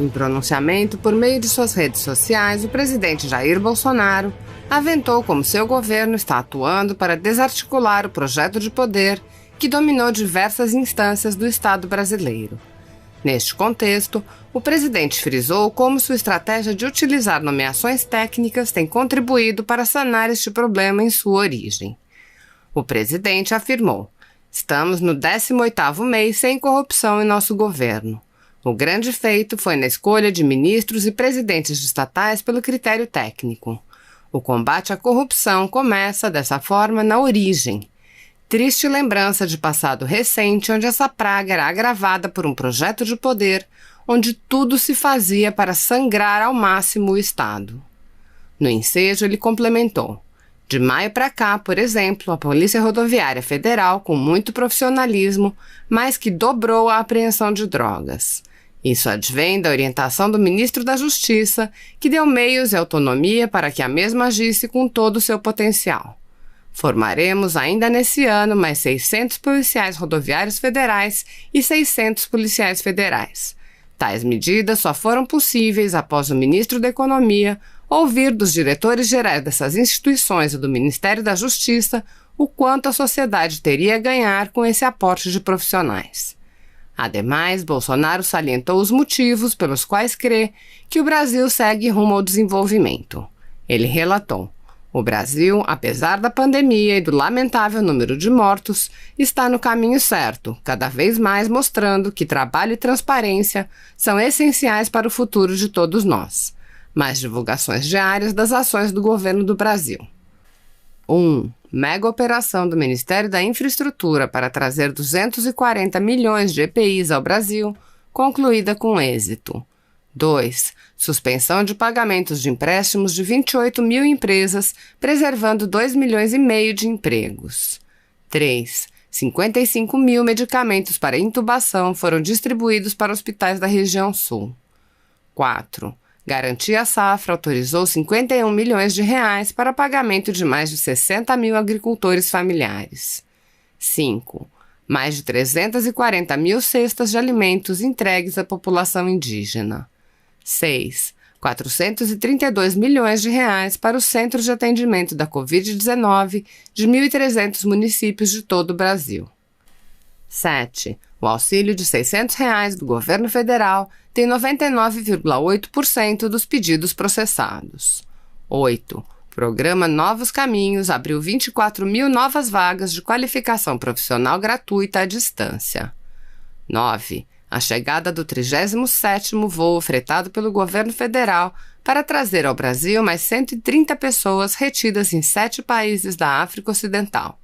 Em pronunciamento por meio de suas redes sociais, o presidente Jair Bolsonaro aventou como seu governo está atuando para desarticular o projeto de poder que dominou diversas instâncias do Estado brasileiro. Neste contexto, o presidente frisou como sua estratégia de utilizar nomeações técnicas tem contribuído para sanar este problema em sua origem. O presidente afirmou: "Estamos no 18º mês sem corrupção em nosso governo. O grande feito foi na escolha de ministros e presidentes de estatais pelo critério técnico. O combate à corrupção começa, dessa forma, na origem. Triste lembrança de passado recente onde essa praga era agravada por um projeto de poder, onde tudo se fazia para sangrar ao máximo o Estado." No ensejo, ele complementou: "De maio para cá, por exemplo, a Polícia Rodoviária Federal, com muito profissionalismo, mais que dobrou a apreensão de drogas. Isso advém da orientação do ministro da Justiça, que deu meios e autonomia para que a mesma agisse com todo o seu potencial. Formaremos ainda nesse ano mais 600 policiais rodoviários federais e 600 policiais federais. Tais medidas só foram possíveis após o ministro da Economia ouvir dos diretores gerais dessas instituições e do Ministério da Justiça o quanto a sociedade teria a ganhar com esse aporte de profissionais." Ademais, Bolsonaro salientou os motivos pelos quais crê que o Brasil segue rumo ao desenvolvimento. Ele relatou: "O Brasil, apesar da pandemia e do lamentável número de mortos, está no caminho certo, cada vez mais mostrando que trabalho e transparência são essenciais para o futuro de todos nós. Mais divulgações diárias das ações do governo do Brasil." 1. Mega operação do Ministério da Infraestrutura para trazer 240 milhões de EPIs ao Brasil, concluída com êxito. 2. Suspensão de pagamentos de empréstimos de 28 mil empresas, preservando 2,5 milhões de empregos. 3. 55 mil medicamentos para intubação foram distribuídos para hospitais da região sul. 4. Garantia Safra autorizou 51 milhões de reais para pagamento de mais de 60 mil agricultores familiares. 5. Mais de 340 mil cestas de alimentos entregues à população indígena. 6. 432 milhões de reais para os centros de atendimento da Covid-19 de 1.300 municípios de todo o Brasil. 7. O auxílio de R$ 600 reais do governo federal tem 99,8% dos pedidos processados. 8. O programa Novos Caminhos abriu 24 mil novas vagas de qualificação profissional gratuita à distância. 9. A chegada do 37º voo fretado pelo governo federal para trazer ao Brasil mais 130 pessoas retidas em 7 países da África Ocidental.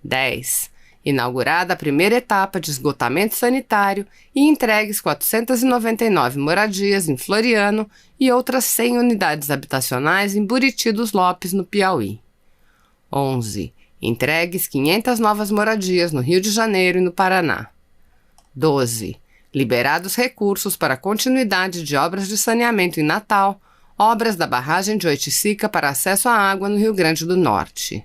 10. Inaugurada a primeira etapa de esgotamento sanitário e entregues 499 moradias em Floriano e outras 100 unidades habitacionais em Buriti dos Lopes, no Piauí. 11. Entregues 500 novas moradias no Rio de Janeiro e no Paraná. 12. Liberados recursos para a continuidade de obras de saneamento em Natal, obras da barragem de Oiticica para acesso à água no Rio Grande do Norte.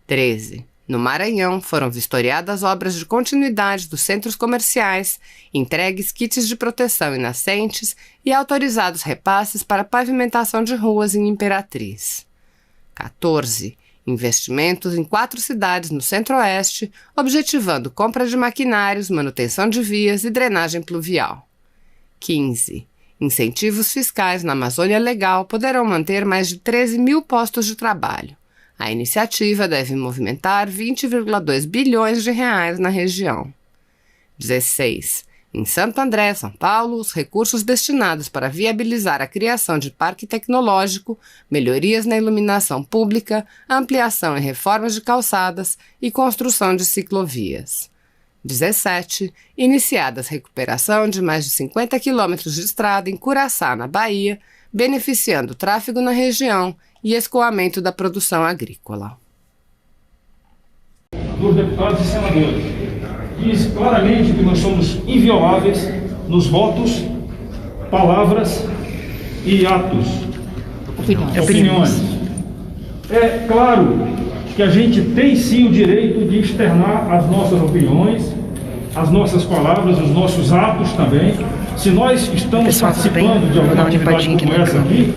13. No Maranhão, foram vistoriadas obras de continuidade dos centros comerciais, entregues kits de proteção em nascentes e autorizados repasses para pavimentação de ruas em Imperatriz. 14. Investimentos em 4 cidades no Centro-Oeste, objetivando compra de maquinários, manutenção de vias e drenagem pluvial. 15. Incentivos fiscais na Amazônia Legal poderão manter mais de 13 mil postos de trabalho. A iniciativa deve movimentar 20,2 bilhões de reais na região. 16. Em Santo André, São Paulo, os recursos destinados para viabilizar a criação de parque tecnológico, melhorias na iluminação pública, ampliação e reformas de calçadas e construção de ciclovias. 17. Iniciadas recuperação de mais de 50 quilômetros de estrada em Curaçá, na Bahia, beneficiando o tráfego na região e escoamento da produção agrícola. Dos deputados e senadores, diz claramente que nós somos invioláveis nos votos, palavras e atos. Opiniões. É claro que a gente tem sim o direito de externar as nossas opiniões, as nossas palavras, os nossos atos também, se nós estamos participando de alguma atividade como essa aqui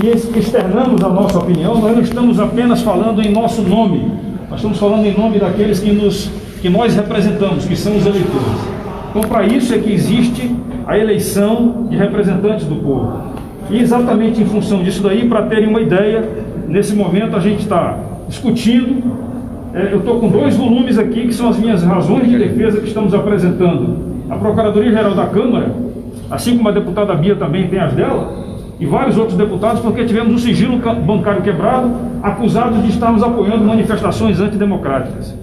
e externamos a nossa opinião, nós não estamos apenas falando em nosso nome, nós estamos falando em nome daqueles que nós representamos, que são os eleitores. Então, para isso é que existe a eleição de representantes do povo. E exatamente em função disso daí, para terem uma ideia, nesse momento a gente está discutindo, eu estou com 2 volumes aqui, que são as minhas razões de defesa que estamos apresentando à Procuradoria-Geral da Câmara, assim como a deputada Bia também tem as dela, e vários outros deputados, porque tivemos um sigilo bancário quebrado, acusados de estarmos apoiando manifestações antidemocráticas.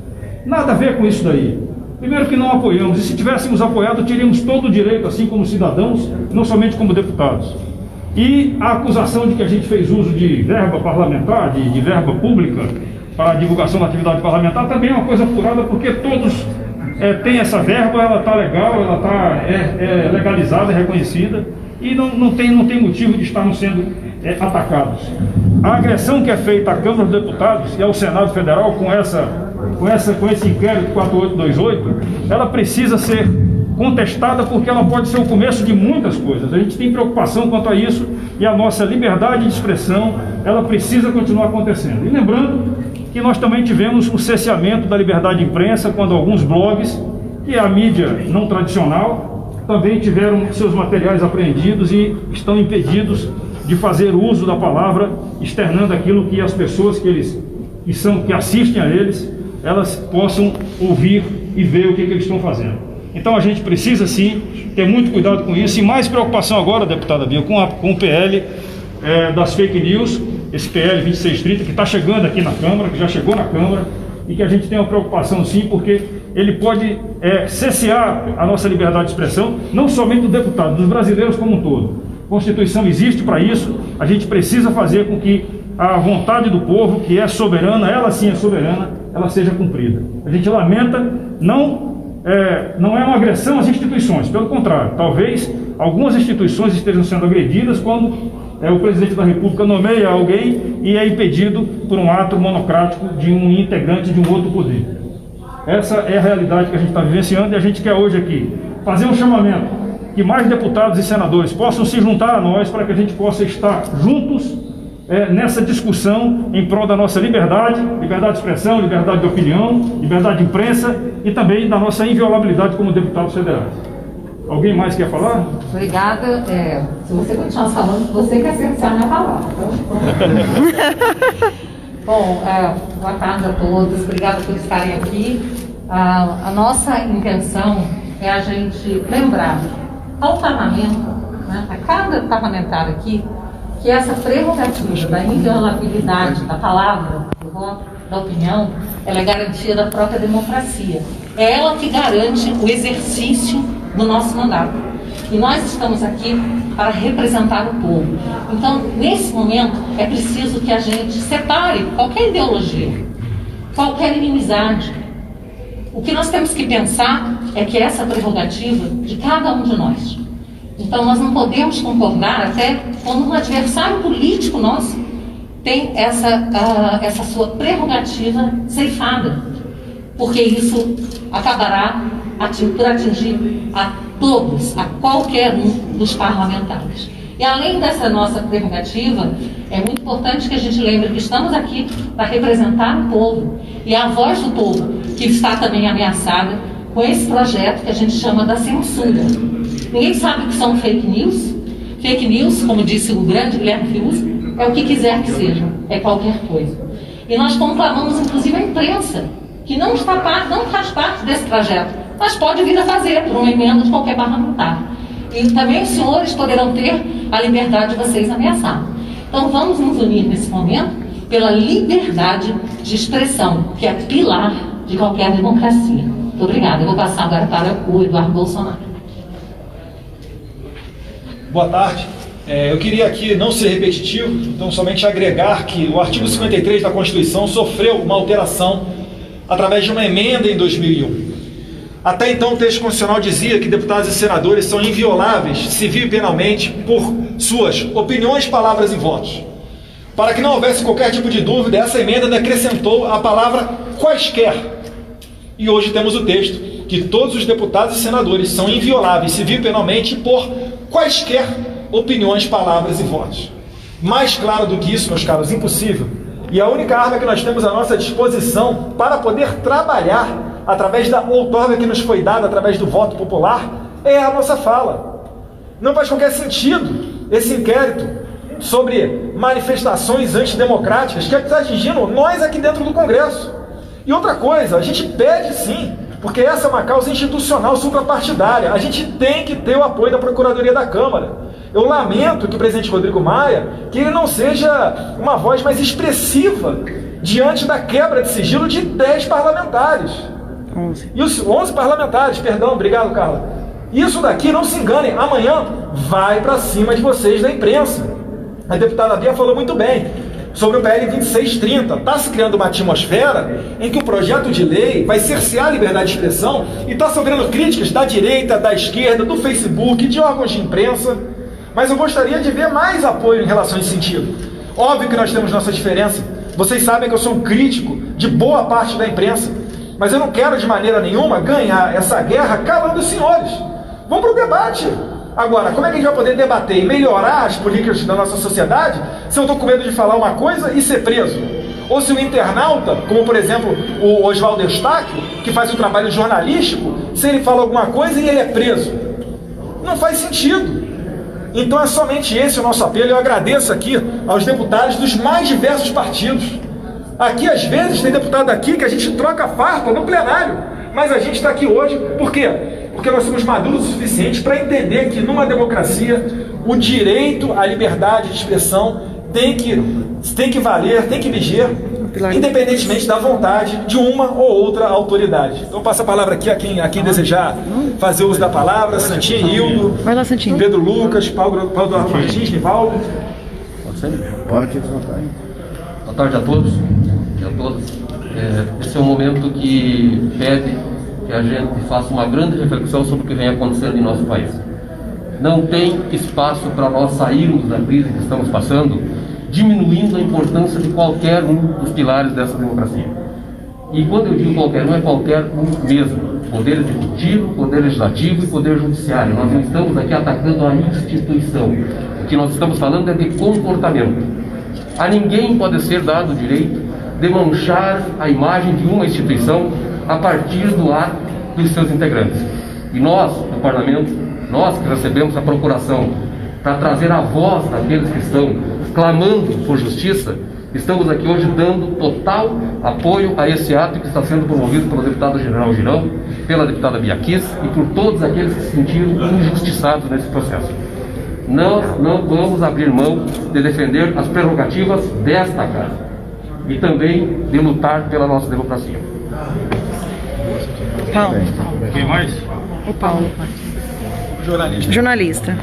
Nada a ver com isso daí. Primeiro que não apoiamos, e se tivéssemos apoiado, teríamos todo o direito, assim como cidadãos, não somente como deputados. E a acusação de que a gente fez uso de verba parlamentar, de verba pública, para a divulgação da atividade parlamentar, também é uma coisa apurada, porque todos têm essa verba, ela está legal, ela está legalizada, reconhecida, e não tem motivo de estarmos sendo atacados. A agressão que é feita à Câmara dos Deputados e ao Senado Federal com esse inquérito 4828, ela precisa ser contestada, porque ela pode ser o começo de muitas coisas. A gente tem preocupação quanto a isso, e a nossa liberdade de expressão, ela precisa continuar acontecendo. E lembrando que nós também tivemos o cerceamento da liberdade de imprensa, quando alguns blogs, que é a mídia não tradicional, também tiveram seus materiais apreendidos e estão impedidos de fazer uso da palavra, externando aquilo que as pessoas que assistem a eles, elas possam ouvir e ver o que eles estão fazendo. Então a gente precisa sim ter muito cuidado com isso, e mais preocupação agora, deputada Bia, com o PL das fake news, esse PL 2630 que está chegando aqui na Câmara, que já chegou na Câmara, e que a gente tem uma preocupação sim, porque ele pode cessear a nossa liberdade de expressão, não somente do deputado, dos brasileiros como um todo. A Constituição existe para isso, a gente precisa fazer com que a vontade do povo, que é soberana, ela sim é soberana, ela seja cumprida. A gente lamenta, não é uma agressão às instituições, pelo contrário, talvez algumas instituições estejam sendo agredidas quando o presidente da República nomeia alguém e é impedido por um ato monocrático de um integrante de um outro poder. Essa é a realidade que a gente está vivenciando, e a gente quer hoje aqui fazer um chamamento que mais deputados e senadores possam se juntar a nós, para que a gente possa estar juntos nessa discussão em prol da nossa liberdade de expressão, liberdade de opinião, liberdade de imprensa, e também da nossa inviolabilidade como deputados federais. Alguém mais quer falar? Obrigada. Se você continuar falando, você quer cercear a minha palavra. Bom, boa tarde a todos. Obrigada por estarem aqui. A nossa intenção é a gente lembrar ao parlamento, né, a cada parlamentar aqui, que essa prerrogativa da inviolabilidade da palavra, do voto, da opinião, ela é garantia da própria democracia. É ela que garante o exercício do nosso mandato. E nós estamos aqui para representar o povo. Então, nesse momento, é preciso que a gente separe qualquer ideologia, qualquer inimizade. O que nós temos que pensar é que essa é a prerrogativa de cada um de nós. Então, nós não podemos concordar até quando um adversário político nosso tem essa sua prerrogativa ceifada, porque isso acabará por atingir a todos, a qualquer um dos parlamentares. E além dessa nossa prerrogativa, é muito importante que a gente lembre que estamos aqui para representar o povo, e a voz do povo que está também ameaçada com esse projeto que a gente chama da censura. Ninguém sabe o que são fake news. Fake news, como disse o grande Guilherme Fiuza, é o que quiser que seja, é qualquer coisa. E nós conclamamos, inclusive, a imprensa, que não faz parte desse projeto, mas pode vir a fazer por uma emenda de qualquer parlamentar. E também os senhores poderão ter a liberdade de vocês ameaçar. Então vamos nos unir nesse momento pela liberdade de expressão, que é pilar de qualquer democracia. Muito obrigada. Eu vou passar agora para o Eduardo Bolsonaro. Boa tarde. Eu queria aqui não ser repetitivo, então somente agregar que o artigo 53 da Constituição sofreu uma alteração através de uma emenda em 2001. Até então o texto constitucional dizia que deputados e senadores são invioláveis civil e penalmente por suas opiniões, palavras e votos. Para que não houvesse qualquer tipo de dúvida, essa emenda acrescentou a palavra quaisquer. E hoje temos o texto que todos os deputados e senadores são invioláveis civil e penalmente por quaisquer opiniões, palavras e votos. Mais claro do que isso, meus caros, impossível. E a única arma que nós temos à nossa disposição para poder trabalhar através da outorga que nos foi dada através do voto popular é a nossa fala. Não faz qualquer sentido esse inquérito sobre manifestações antidemocráticas que está atingindo nós aqui dentro do Congresso. E outra coisa, a gente pede sim, porque essa é uma causa institucional suprapartidária, a gente tem que ter o apoio da Procuradoria da Câmara. Eu lamento que o presidente Rodrigo Maia, que ele não seja uma voz mais expressiva diante da quebra de sigilo de 10 parlamentares. 11. E os 11 parlamentares, perdão, obrigado, Carla. Isso daqui, não se enganem, amanhã vai para cima de vocês da imprensa. A deputada Bia falou muito bem sobre o PL 2630. Está se criando uma atmosfera em que o projeto de lei vai cercear a liberdade de expressão e está sofrendo críticas da direita, da esquerda, do Facebook, de órgãos de imprensa. Mas eu gostaria de ver mais apoio em relação a esse sentido. Óbvio que nós temos nossa diferença. Vocês sabem que eu sou um crítico de boa parte da imprensa. Mas eu não quero de maneira nenhuma ganhar essa guerra calando os senhores. Vamos para o debate. Agora, como é que a gente vai poder debater e melhorar as políticas da nossa sociedade se eu estou com medo de falar uma coisa e ser preso? Ou se o internauta, como por exemplo o Oswaldo Eustáquio, que faz um trabalho jornalístico, se ele fala alguma coisa e ele é preso? Não faz sentido. Então é somente esse o nosso apelo. Eu agradeço aqui aos deputados dos mais diversos partidos. Aqui às vezes tem deputado aqui que a gente troca farpa no plenário, mas a gente está aqui hoje, por quê? Porque nós somos maduros o suficiente para entender que numa democracia o direito à liberdade de expressão tem que valer, tem que viger, independentemente da vontade de uma ou outra autoridade. Então passo a palavra aqui a quem desejar fazer uso da palavra. Santinho, Hildo, Vai lá, Santinho. Pedro Lucas, Paulo Eduardo Martins, Nivaldo. Pode. Boa tarde a todos e a todas. Esse é um momento que pede que a gente faça uma grande reflexão sobre o que vem acontecendo em nosso país. Não tem espaço para nós sairmos da crise que estamos passando, diminuindo a importância de qualquer um dos pilares dessa democracia. E quando eu digo qualquer um, é qualquer um mesmo. Poder executivo, poder legislativo e poder judiciário. Nós não estamos aqui atacando a instituição. O que nós estamos falando é de comportamento. A ninguém pode ser dado o direito de manchar a imagem de uma instituição a partir do ato dos seus integrantes. E nós, do Parlamento, nós que recebemos a procuração para trazer a voz daqueles que estão clamando por justiça, estamos aqui hoje dando total apoio a esse ato que está sendo promovido pelo deputado General Girão, pela deputada Bia Kiss e por todos aqueles que se sentiram injustiçados nesse processo. Nós não vamos abrir mão de defender as prerrogativas desta casa e também de lutar pela nossa democracia. Paulo. Quem mais? O Paulo. Jornalista.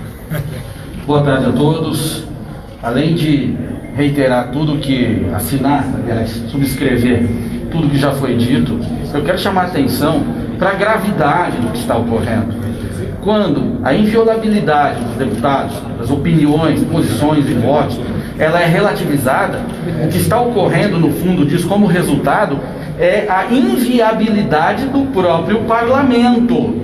Boa tarde a todos. Além de reiterar tudo que assinar, aliás, subscrever tudo que já foi dito, eu quero chamar a atenção para a gravidade do que está ocorrendo. Quando a inviolabilidade dos deputados, das opiniões, posições e votos, ela é relativizada, o que está ocorrendo no fundo disso como resultado é a inviabilidade do próprio parlamento,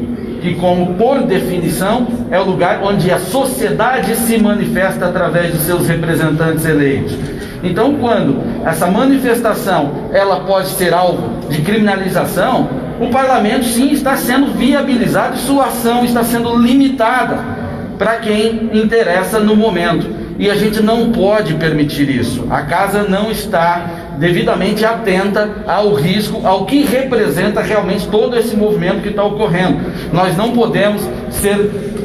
que como por definição é o lugar onde a sociedade se manifesta através de seus representantes eleitos. Então, quando essa manifestação ela pode ser alvo de criminalização, o parlamento sim está sendo viabilizado e sua ação está sendo limitada para quem interessa no momento. E a gente não pode permitir isso. A casa não está devidamente atenta ao risco, ao que representa realmente todo esse movimento que está ocorrendo. Nós não podemos ser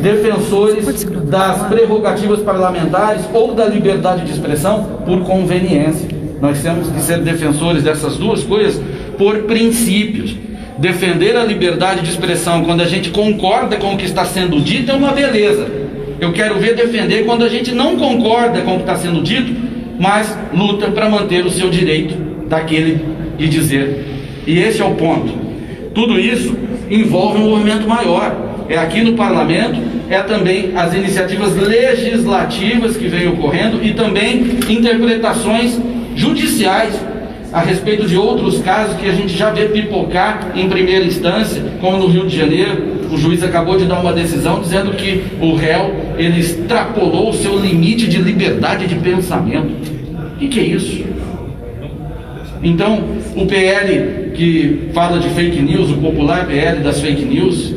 defensores das prerrogativas parlamentares ou da liberdade de expressão por conveniência. Nós temos que ser defensores dessas duas coisas por princípios. Defender a liberdade de expressão quando a gente concorda com o que está sendo dito é uma beleza. Eu quero ver defender quando a gente não concorda com o que está sendo dito, mas luta para manter o seu direito daquele de dizer. E esse é o ponto. Tudo isso envolve um movimento maior. É aqui no parlamento, é também as iniciativas legislativas que vêm ocorrendo e também interpretações judiciais a respeito de outros casos que a gente já vê pipocar em primeira instância, como no Rio de Janeiro. O juiz acabou de dar uma decisão dizendo que o réu, ele extrapolou o seu limite de liberdade de pensamento. O que é isso? Então, o PL que fala de fake news, o popular PL das fake news,